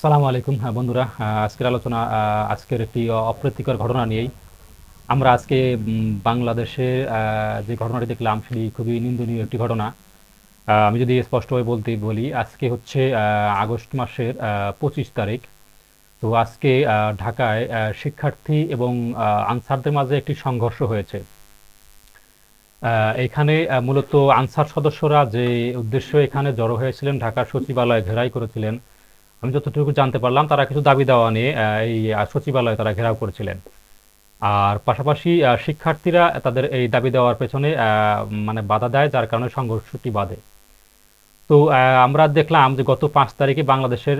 আসসালামু আলাইকুম। হ্যাঁ বন্ধুরা, আজকের আলোচনা আজকের একটি অপ্রীতিকর ঘটনা নিয়েই। আমরা আজকে বাংলাদেশে যে ঘটনাটি দেখলাম সেটি খুবই নিন্দনীয় একটি ঘটনা। আমি যদি স্পষ্টভাবে বলি, আজকে হচ্ছে আগস্ট মাসের 25 তারিখ। তো আজকে ঢাকায় শিক্ষার্থী এবং আনসারদের মাঝে একটি সংঘর্ষ হয়েছে। এখানে মূলত আনসার সদস্যরা যে উদ্দেশ্য এখানে জড়ো হয়েছিলেন, ঢাকার সচিবালয় ঘেরাই করেছিলেন। আমি যতটুকু জানতে পারলাম, তারা কিছু দাবি দেওয়া নিয়ে এই সচিবালয় তারা ঘেরাও করেছিলেন। আর পাশাপাশি শিক্ষার্থীরা তাদের এই দাবি দেওয়ার পেছনে মানে বাধা দেয়, যার কারণে সংঘর্ষটি বাধে। তো আমরা দেখলাম যে গত 5 তারিখে বাংলাদেশের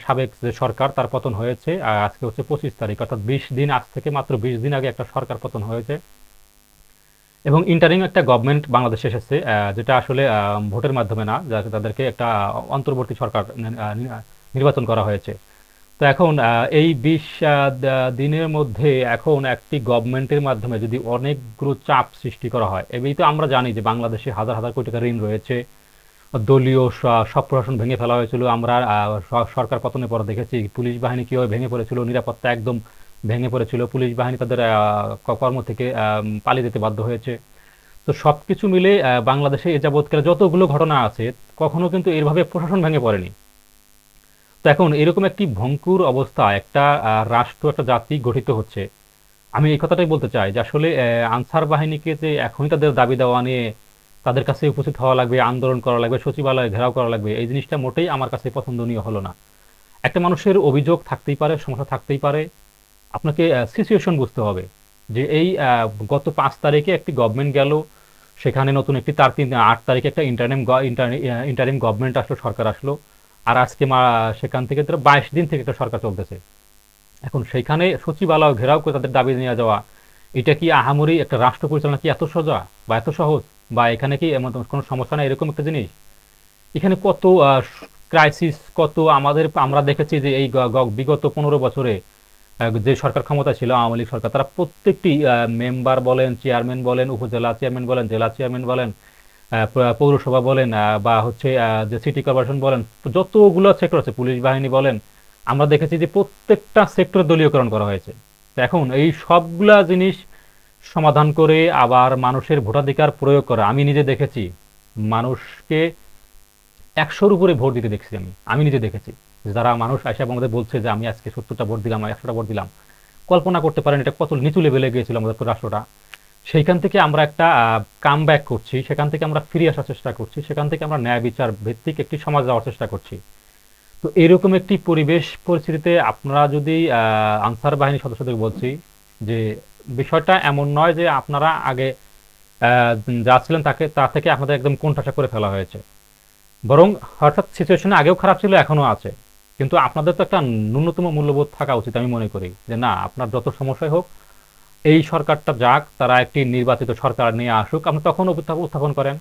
সাবেক যে সরকার তার পতন হয়েছে। আজকে হচ্ছে 25 তারিখ, অর্থাৎ 20 দিন, আজ থেকে মাত্র 20 দিন আগে একটা সরকার পতন হয়েছে এবং ইন্টারিম একটা গভর্নমেন্ট বাংলাদেশে এসেছে, যেটা আসলে ভোটের মাধ্যমে না, যাকে তাদেরকে একটা অন্তর্বর্তী সরকার নির্বাচন করা হয়েছে। তো এখন এই 20 দিনের মধ্যে এখন একটি গভর্নমেন্টের মাধ্যমে যদি অনেকগুলো চাপ সৃষ্টি করা হয়, এই তো আমরা জানি যে বাংলাদেশে হাজার হাজার কোটি টাকা ঋণ রয়েছে। দলীয় সব প্রশাসন ভেঙে ফেলা হয়েছিল। আমরা সরকার পতনের পর দেখেছি পুলিশ বাহিনী কিভাবে ভেঙে পড়েছিল, নিরাপত্তা একদম ভেঙে পড়েছিল, পুলিশ বাহিনী তাদের কর্ম থেকে পালিয়ে যেতে বাধ্য হয়েছে। তো সবকিছু মিলে বাংলাদেশে এ যাবৎকালে যতগুলো ঘটনা আছে, কখনো কিন্তু এভাবে প্রশাসন ভেঙে পড়েনি। তো এখন এরকম একটি ভঙ্গুর অবস্থা, একটা রাষ্ট্র, একটা জাতি গঠিত হচ্ছে। আমি এই কথাটাই বলতে চাই যে আসলে আনসার বাহিনীকে যে এখনই তাদের দাবি দেওয়া নিয়ে তাদের কাছে উপস্থিত হওয়া লাগবে, আন্দোলন করা লাগবে, সচিবালয় ঘেরাও করা লাগবে, এই জিনিসটা মোটেই আমার কাছে পছন্দনীয় হলো না। একটা মানুষের অভিযোগ থাকতেই পারে, সমস্যা থাকতেই পারে। আপনাকে সিচুয়েশন বুঝতে হবে যে এই গত 5 তারিখে একটি গভর্নমেন্ট গেল, সেখানে নতুন একটি, তার 8 তারিখে একটা ইন্টারিম গভর্নমেন্ট আসলো, সরকার আসলো। আর আজকে সেখান থেকে 22 দিন থেকে একটা সরকার চলতেছে। এখন সেইখানে সচিবালয় ঘেরাও করে তাদের দাবি নিয়ে যাওয়া, এটা কি আহামরি একটা রাষ্ট্র পরিচালনা কি এত সোজা বা এত সহজ? বা এখানে কি এমন কোনো সমস্যা নাই, এরকম একটা জিনিস? এখানে কত ক্রাইসিস, কত আমরা দেখেছি যে এই বিগত 15 বছরে যে সরকার ক্ষমতা ছিল, আওয়ামী লীগ সরকার, তারা প্রত্যেকটি মেম্বার বলেন, চেয়ারম্যান বলেন, উপজেলা চেয়ারম্যান বলেন, জেলা চেয়ারম্যান বলেন, পৌরসভা বলেন, বা হচ্ছে যে সিটি কর্পোরেশন বলেন, যতগুলো সেক্টর আছে, পুলিশ বাহিনী বলেন, আমরা দেখেছি যে প্রত্যেকটা সেক্টর দলীয়করণ করা হয়েছে। তো এখন এই সবগুলা জিনিস সমাধান করে আবার মানুষের ভোটাধিকার প্রয়োগ করা, আমি নিজে দেখেছি মানুষকে 100-র উপরে ভোট দিতে দেখছি। আমি আমি নিজে দেখেছি যারা মানুষ আইসা আমাদের বলছে যে আমি আজকে 70টা ভোট দিলাম, 100টা ভোট দিলাম। কল্পনা করতে পারেন এটা কত নিচু লেভেলে গিয়েছিল আমাদের রাষ্ট্রটা। সেইখান থেকে আমরা একটা কাম ব্যাক করছি, সেখান থেকে আমরা ফিরে আসার চেষ্টা করছি, সেখান থেকে আমরা ন্যায় বিচার ভিত্তিক একটি সমাজ যাওয়ার চেষ্টা করছি। তো এরকম একটি পরিবেশ পরিস্থিতিতে আপনারা যদি আনসার বাহিনীর সদস্যদের বলছি যে বিষয়টা এমন নয় যে আপনারা আগে যা ছিলেন তাকে তা থেকে আপনাদের একদম কোণঠাসা করে ফেলা হয়েছে। বরং অর্থাৎ সিচুয়েশন আগেও খারাপ ছিল, এখনো আছে। কিন্তু আপনাদের তো একটা ন্যূনতম মূল্যবোধ থাকা উচিত, আমি মনে করি যে না, আপনার যত সমস্যাই হোক, এই সরকারটা যাক, তারা একটি নির্বাচিত সরকার নিয়ে আসুক, আপনি তখন উত্থাপন করেন।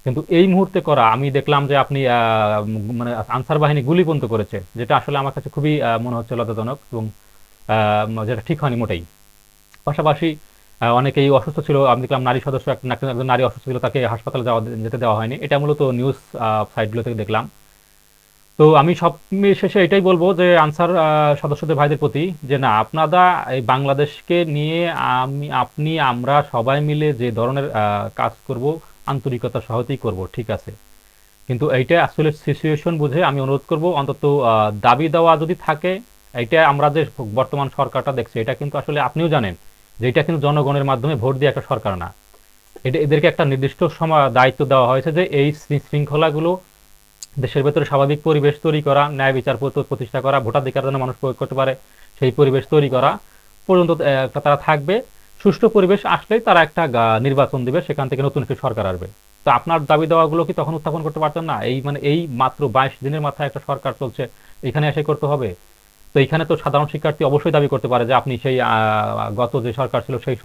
কিন্তু এই মুহূর্তে করা, আমি দেখলাম যে আপনি মানে আনসার বাহিনী গুলিবন্ধ করেছে, যেটা আসলে আমার কাছে খুবই মনে হচ্ছে লজ্জাজনক এবং যেটা ঠিক হয়নি মোটেই। পাশাপাশি অনেকেই অসুস্থ ছিল, আমি দেখলাম নারী সদস্য, একজন নারী অসুস্থ ছিল, তাকে হাসপাতালে যেতে দেওয়া হয়নি। এটা মূলত নিউজ সাইটগুলো থেকে দেখলাম। তো আমি সব শেষে এটাই বলবো যে আনসার সদস্যদের ভাইদের প্রতি যে না, আপনারা এই বাংলাদেশকে নিয়ে আপনি আমরা সবাই মিলে যে ধরনের কাজ করব, আন্তরিকতা সহতেই করব, ঠিক আছে। কিন্তু এইটা আসলে সিচুয়েশন বুঝে আমি অনুরোধ করব, অন্তত দাবি দেওয়া যদি থাকে, এইটা আমরা যে বর্তমান সরকারটা দেখছি, এটা কিন্তু আসলে আপনিও জানেন যে এটা কিন্তু জনগণের মাধ্যমে ভোট দিয়ে একটা সরকার না। এটা এদেরকে একটা নির্দিষ্ট সময় দায়িত্ব দেওয়া হয়েছে যে এই শৃঙ্খলাগুলো, দেশের ভেতরে স্বাভাবিক পরিবেশ তৈরি করা, ন্যায় বিচার প্রতিষ্ঠা করা, ভোটাধিকার যেন মানুষ প্রয়োগ করতে পারে, সেই পরিবেশ তৈরি করা পর্যন্ত তারা থাকবে। সুষ্ঠু পরিবেশ আসলেই তারা একটা নির্বাচন দিবে, সেখান থেকে নতুন একটি সরকার আসবে। তো আপনার দাবি দেওয়াগুলো কি তখন উত্থাপন করতে পারতেন না? এই মানে এই মাত্র 22 দিনের মাথায় একটা সরকার চলছে, এখানে এসে করতে হবে? তো এখানে তো সাধারণ শিক্ষার্থী অবশ্যই দাবি করতে পারে যে আপনি সেই গত যে সরকার ছিল সেই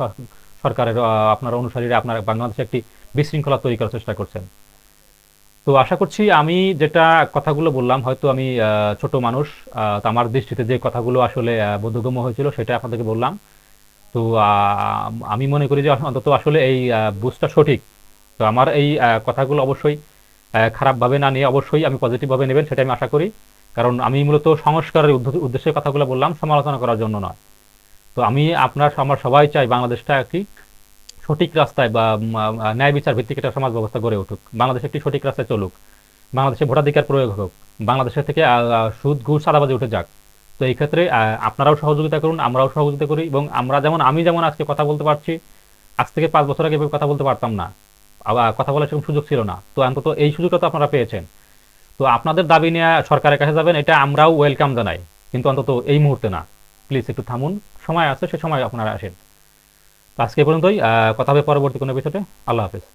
সরকারের আপনার অনুসারীরা আপনার বাংলাদেশে একটি বিশৃঙ্খলা তৈরি করার চেষ্টা করছেন। তো আশা করছি আমি যেটা কথাগুলো বললাম, হয়তো আমি ছোট মানুষ, তো আমার দৃষ্টিতে যে কথাগুলো আসলে বোধগম্য হয়েছিল সেটা আপনাদেরকে বললাম। তো আমি মনে করি যে অন্তত আসলে এই বুঝটা সঠিক। তো আমার এই কথাগুলো অবশ্যই খারাপভাবে না নিয়ে অবশ্যই আমি পজিটিভ ভাবে নেবেন, সেটা আমি আশা করি। কারণ আমি মূলত সংস্কারের উদ্দেশ্যে কথাগুলো বললাম, সমালোচনা করার জন্য নয়। তো আমি আমরা সবাই চাই বাংলাদেশটা একটি সঠিক রাস্তায় বা ন্যায় বিচার ভিত্তিক একটা সমাজ ব্যবস্থা গড়ে উঠুক, বাংলাদেশ একটি সঠিক রাস্তায় চলুক, বাংলাদেশে ভোটাধিকার প্রয়োগ হোক, বাংলাদেশের থেকে সুদ ঘুষ চাঁদাবাজি উঠে যাক। তো এই ক্ষেত্রে আপনারাও সহযোগিতা করুন, আমরাও সহযোগিতা করি, এবং আমি যেমন আজকে কথা বলতে পারছি, আজ থেকে 5 বছর আগে এভাবে কথা বলতে পারতাম না, আবার কথা বলার সেরকম সুযোগ ছিল না। তো অন্তত এই সুযোগটা তো আপনারা পেয়েছেন। তো আপনাদের দাবি নিয়ে সরকারের কাছে যাবেন, এটা আমরাও ওয়েলকাম জানাই, কিন্তু অন্তত এই মুহূর্তে না। প্লিজ একটু থামুন, সময় আছে, সে সময় আপনারা আসেন। তো আজকে এই পর্যন্তই, কথা হবে পরবর্তী কোনো এপিসোডে। আল্লাহ হাফেজ।